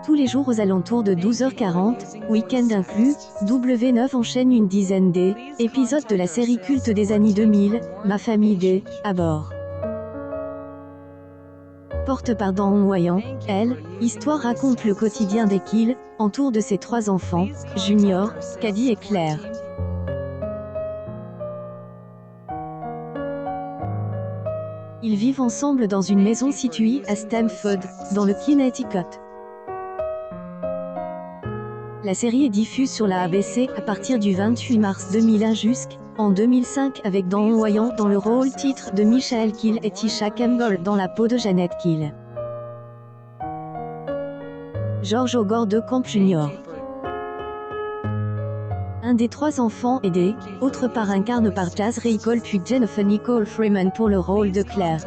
Tous les jours aux alentours de 12h40, week-end inclus, W9 enchaîne une dizaine d'épisodes de la série culte des années 2000, Ma famille D, à bord. Porte par Dan Hong-Wayang, elle, histoire raconte le quotidien d'Ekil, entour de ses 3 enfants, Junior, Caddy et Claire. Ils vivent ensemble dans une maison située à Stamford, dans le Connecticut. La série est diffuse sur la ABC à partir du 28 mars 2001 jusqu'en 2005 avec Dan Hong-Wayang dans le rôle titre de Michael Keel et Tisha Campbell dans la peau de Janet Keel. George Ogor de Camp Jr. Un des 3 enfants aidés, autre part incarne par Jazz Reicol puis Jennifer Nicole Freeman pour le rôle de Claire.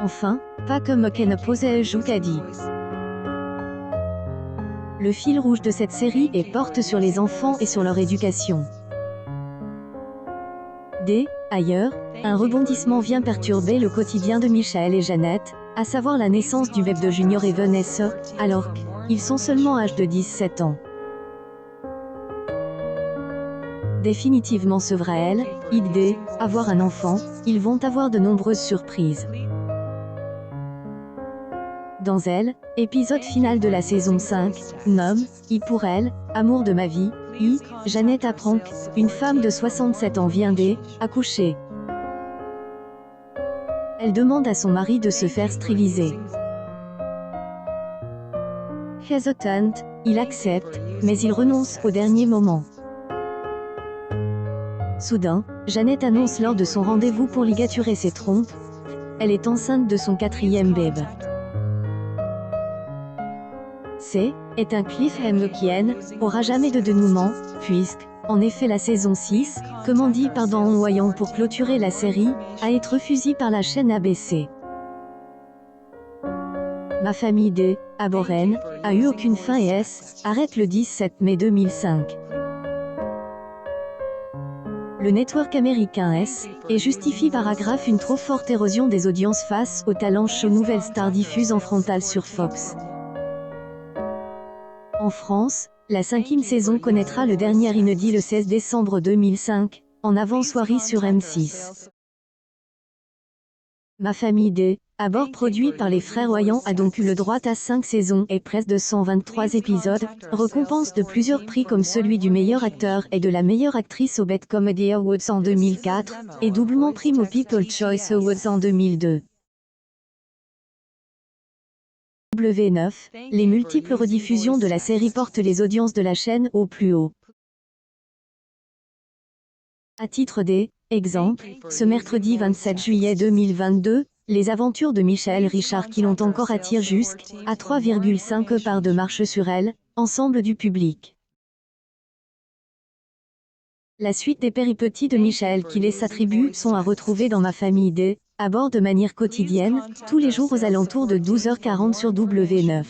Enfin, Pac McKenna posait joue Caddy. Le fil rouge de cette série porte sur les enfants et sur leur éducation. Ailleurs, un rebondissement vient perturber le quotidien de Michael et Janet, à savoir la naissance du bébé de Junior et Vanessa, alors qu'ils sont seulement âgés de 17 ans. Définitivement sevrés, avoir un enfant, ils vont avoir de nombreuses surprises. Dans Elle, épisode final de la saison 5, nomme « pour elle, amour de ma vie », Janet apprend qu'une femme de 67 ans vient d'accoucher. Elle demande à son mari de se faire stériliser. Hesitant, il accepte, mais il renonce au dernier moment. Soudain, Janet annonce lors de son rendez-vous pour ligaturer ses trompes, elle est enceinte de son 4e bébé. Est un cliffhanger qui n'aura jamais de dénouement, puisque, en effet la saison 6, commandée par Dan Hong-Wayang pour clôturer la série, a été refusée par la chaîne ABC. Ma famille D, à Boren, a eu aucune fin et arrête le 17 mai 2005. Le network américain justifie paragraphe une trop forte érosion des audiences face au talent show Nouvelle Star diffuse en frontal sur Fox. En France, la 5e saison connaîtra le dernier inédit le 16 décembre 2005, en avant-soirée sur M6. Ma famille D, à bord produit par les frères Wayans a donc eu le droit à 5 saisons et près de 123 épisodes, récompense de plusieurs prix comme celui du meilleur acteur et de la meilleure actrice au BET Comedy Awards en 2004, et doublement prime au People's Choice Awards en 2002. W9, les multiples rediffusions de la série portent les audiences de la chaîne au plus haut. À titre d'exemple, ce mercredi 27 juillet 2022, les aventures de Michael Richard qui l'ont encore attiré jusqu'à 3,5 parts de marche sur elle, ensemble du public. La suite des péripéties de Michael qui les s'attribue sont à retrouver dans Ma famille D, à bord de manière quotidienne, tous les jours aux alentours de 12h40 sur W9.